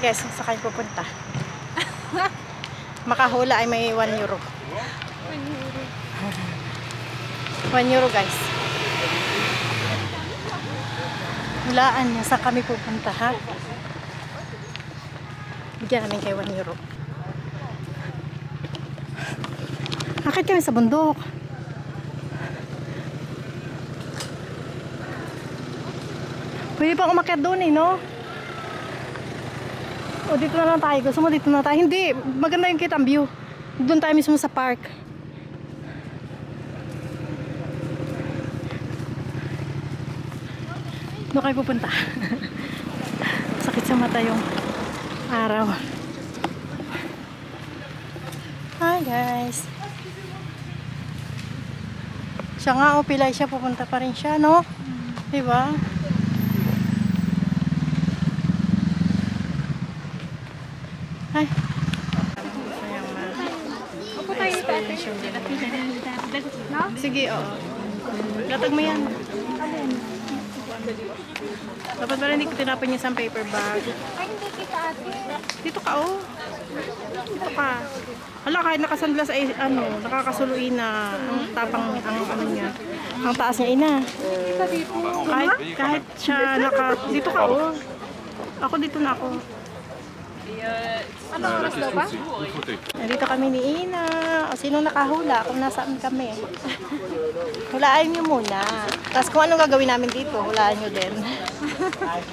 guys, sa kayo pupunta. Makahula ay may 1 euro. 1 euro guys. Hulaan niya sa kami pupunta ha. Bigyan namin kay 1 euro. Akit kami sa bundok. Pwede pang umakyat doon eh, no? O, dito na lang tayo. Gusto mo dito na tayo? Hindi. Maganda yung kitang view. Doon tayo mismo sa park. Doon kayo pupunta. Sakit sa mata yung araw. Hi guys. Siya nga, pilay siya. Pupunta pa rin siya, no? Diba? Ay. Opo tayo dati. Sige, oo. Latag mo yan. Dapat pala hindi ko tinapon niya sa paper bag. Ay, hindi kita ate. Dito ka, oh. Dito ka. Hala, kahit nakasandlas ay, nakakasuluin na ang tapang, ang ano niya. Ang taas niya, ina. Kita dito. Kahit siya dito ka, oh. Ako, dito na ako. Ano oras daw ba? Nandito kami ni Ina. O, sino nakahula? Kung nasaan kami. Hulaan nyo muna. Tapos kung anong gagawin namin dito, hulaan nyo din.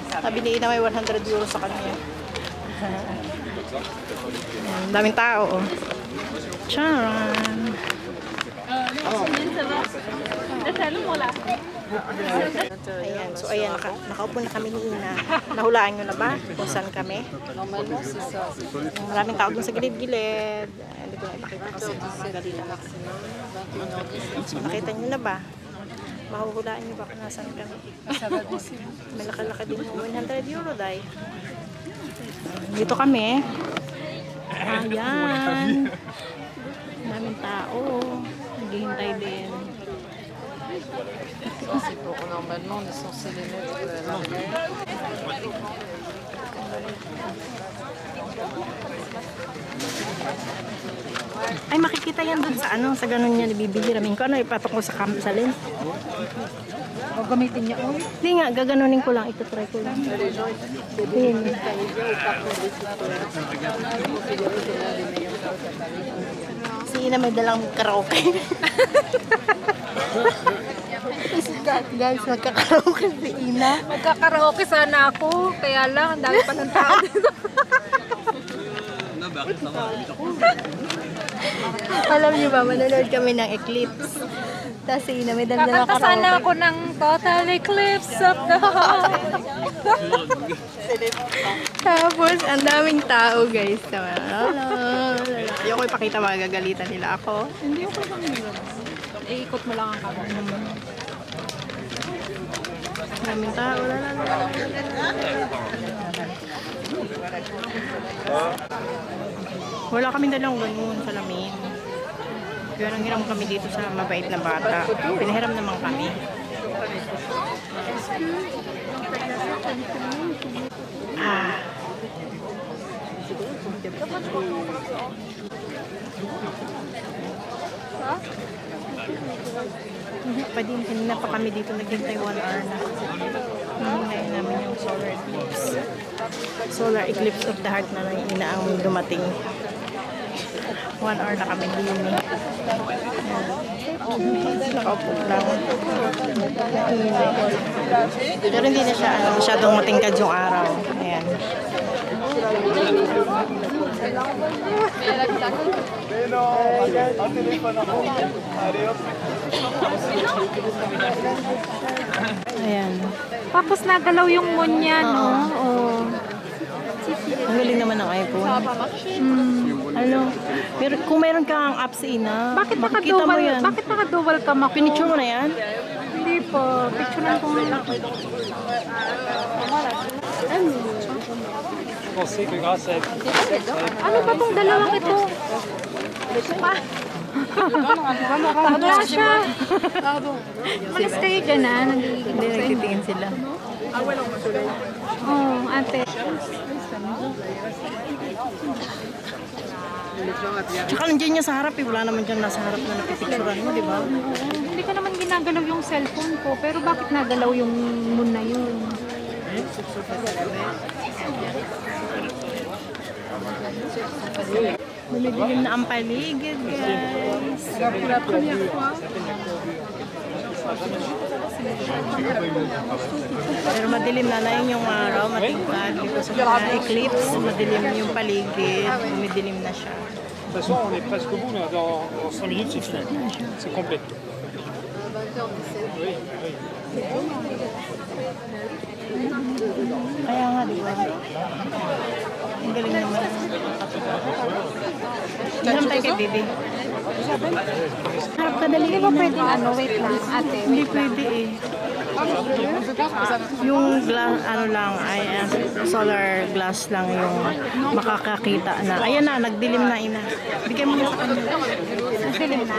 Sabi ni Ina may 100 euros sa kanya. Ayan, daming tao. Oh. Charan! Ayan, so ayan, nakaupo na kami ni Ina. Nahulaan nyo na ba kung saan kami? Maraming tao dun sa gilid-gilid. Hindi ko na ipakita kasi magali lang ako. So, nakita nyo na ba? Mahuhulaan nyo ba kung nasaan kami? May laki-laki din mo 100 euro dahil. Dito kami. Ayan. Daming tao. Naghihintay din. C'est pour normalement on est censé les mettre à l'arrière. Ay, makikita yan dun sa sa ganun niya nabibili ramin ko. Ipatok ko sa lens. O gamitin niya o. Hindi nga, gaganunin ko lang. Ito, try ko lang. Ayan. Si Ina may dalang karaoke. Guys, magkakaraoke si Ina. Magkakaraoke sana ako. Kaya lang, ang dami pa ng tao dito. Alam niyo ba, manonood kami ng Eclipse. Tapos si Ina may dalang Kakanta sana karaoke. ako ng Total Eclipse of the Heart. Tapos, ang daming tao, guys. Ayoko ipakita, magagalitan nila ako. Hindi ako kami. Iikot mo lang ang camera. Daming tao. Wala kami dalang ganun sa lamin. Kaya nang hiram kami dito sa mabait na bata. Pinahiram naman kami. Pa din, kanina pa kami dito naghintay 1 hour na. Hintayin namin yung solar eclipse. Solar eclipse of the heart na lang inaang dumating. 1 hour na kami din. Nakaupo lang. Pero hindi na siya masyadong matingkad yung araw. Ayan. Ayan. Tapos nagalaw yung moon niya, no? Oo. Ang galing naman ng iPhone. Ano? Pero kung meron kang apps Ina, Bakit makikita mo yan. Bakit naka-dual cam ako? Pinicture mo na yan? Hindi po. Picturean ko nga. Ano ba tong dalawang ito? Wala siya. Malis kayo dyan Hindi, nagtitingin sila. Oo, ate. Tsaka nandiyan niya sa harap eh. Wala naman dyan nasa harap na napipicturan mo, di ba? Hindi ko naman ginagalaw yung cellphone ko, pero bakit nagalaw yung moon na yun? Bumidilim na ang paligid, guys. Pero madilim na yun yung araw, matingkad. Because of the eclipse, madilim yung paligid. Bumidilim na siya. De toute façon, on est presque au bout là. Dans 5 minutes, c'est fini. C'est complet. Oui, oui. Kaya nga, di ba? Ang galing naman. Meron tayo kay Bibi. Harap ka dali. Hindi ba pwedeng wait lang, ate? Hindi pwede eh. Yung glass, ano lang, ay solar glass lang yung makakakita na. Ayan na, nagdilim na ina. Bigyan mo na sa kanya. Nasilim na?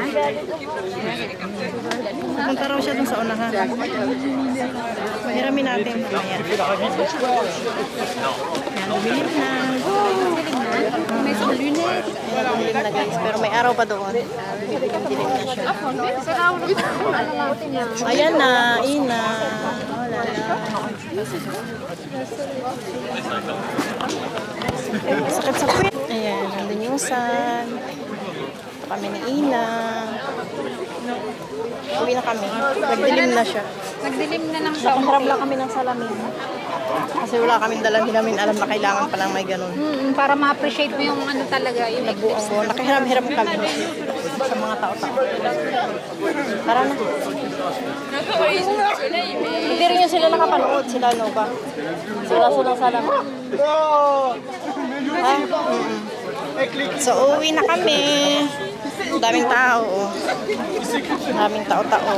Pupunta raw siya dun sa unahan. Hiramin natin. Ayan. Ayan, dumilim na. May lunet. Dumilim na guys, pero may araw pa doon. Dilim na siya. Ayan na, ina. Wala na. Sakit sa puwit. Ayan, nandun yung sun. Ito kami ni Ina. Uwi na kami. Nagdilim na siya. Nagdilim na ng taon. Nakaharap lang kami ng salamin. Kasi wala kaming dala, hindi namin alam na kailangan palang may ganun. Para ma-appreciate mo yung ano talaga, yung Nabuang ko. Nakahiram-hiram kami sa mga tao-tao. Tara na. Hindi rin yung sila nakapanood. Sila ano ba? Sila silang salamin. Ha? So, uwi na kami. Daming tao. Daming tao-tao.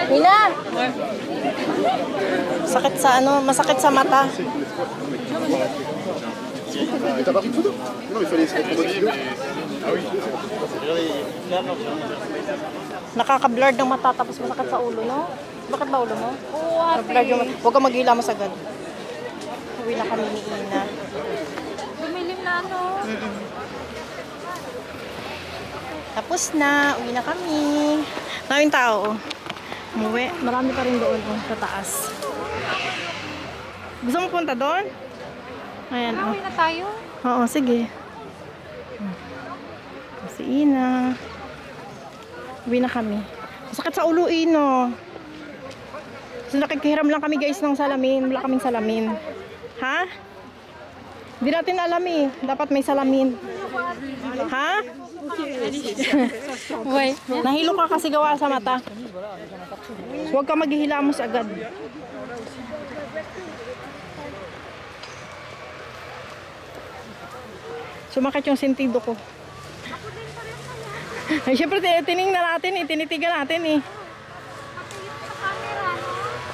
Ina! Sakit sa ano, masakit sa mata. T'as pas pris de photo? Non, il fallait se mettre en mode vidéo. Nakaka-blur ng mata tapos masakit sa ulo, no? Bakit ba ulo mo? Oo, ate. Blur yung mata. Huwag kang maghilamos agad. Uwi na kami ni Ina. Dumilim na ano. Tapos na, uwi na kami. Daming tao. Umuwi. Marami pa rin doon sa taas. Gusto mo punta doon? Ayan, oh. Uwi na tayo. Oo, sige. Si Ina. Uwi na kami. Masakit sa ulo, Ino. So, nakikihiram lang kami guys ng salamin. Wala kaming salamin. Ha? Hindi natin alam eh. Dapat may salamin. Ha? Wait. Nahilo ka kasi gawa sa mata. Huwag ka maghihilamos agad. Sumakit yung sentido ko. Ay, syempre tinignan natin eh. Tinitigan natin eh.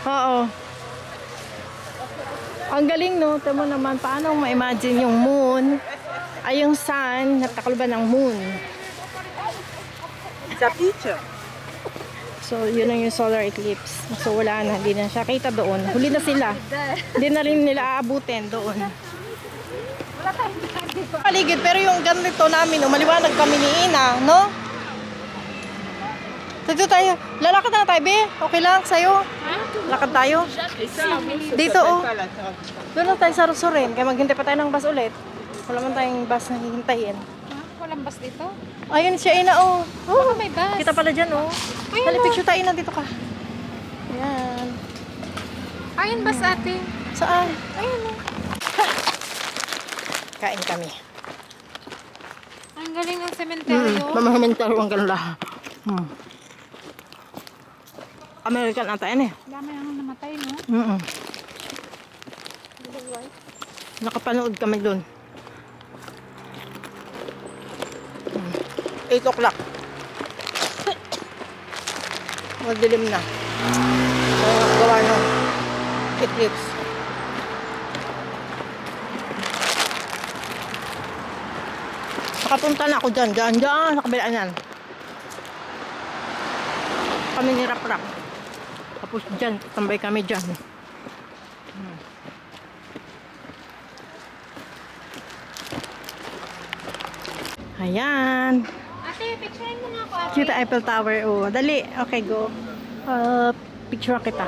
Oo. Ang galing no. Tama naman paano ma-imagine yung moon ay yung sun na takluban ng moon. Sa picture. So, yun ang yung solar eclipse. So, wala na. Hindi na siya kita doon. Huli na sila. Hindi na rin nila aabutin doon. Paligid, pero yung ganito namin, no, maliwanag kami ni Ina, no? Dito tayo. Lalakad na tayo, be. Okay lang sa'yo. Lakad tayo. Dito, oh. Doon na tayo sa Rosoren. Kaya maghintay pa tayo ng bus ulit. Wala man tayong bus na hihintayin. Walang bus dito? Ayun siya, Ina, oh. Baka may bus. Kita pala dyan, oh. Dali, picture tayo na dito ka. Ayan. Ayun bus, ate. Saan? Ayun, oh. Kain kami. Ang galing ng sementeryo. Mamahamentaro ang ganda. American ata yan eh. Dami ang namatay, no? Nakapanood kami doon. 8 o'clock. Magdilim na. Gawa ng eclipse. Nakapunta na ako dyan. Dyan, sa kabilaan yan. kami ni Rap-Rap. Tapos dyan, tambay kami dyan. Ayan. Ate, picturein mo na ako, ate. Cute Eiffel Tower. Oh, dali. Okay, go. Picture kita.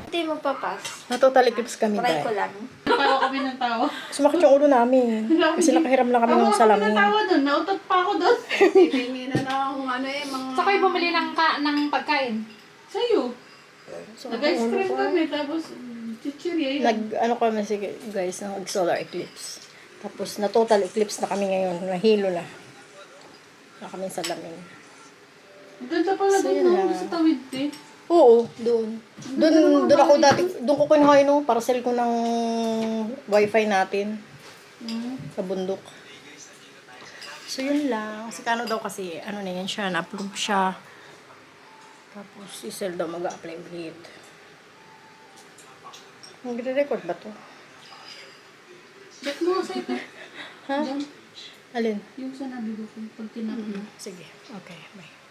Hindi magpapas. Na-total eclipse kami Try ko dahil. lang. Tawa kami ng tawa. Sumakit yung ulo namin. Kasi nakahiram lang kami ng salamin. doon. Nautot pa ako doon. Titingin na lang kung ano mga... Sa kayo bumili ng pagkain? Sa'yo. Nag-ice cream kami. Tapos chichirya. Ano kami guys, nag-solar eclipse. Tapos na-total eclipse na kami ngayon. Nahilo na. Na kami sa lamin. Doon sa pala So, yun doon lang. sa tawid eh. Oo, doon. Doon ako dati, doon ko kinuha yun, parcel ko ng wifi natin. Sa bundok. So, yun lang. Si Kano daw kasi, ano na yan siya, na-approve siya. Tapos, si Sel daw mag-a-apply ulit. Nagre-record ba to? Check mo sa ito. Ha? Alin? Yung sa nabigo ko. Pag tinapin. Sige. Okay, bye.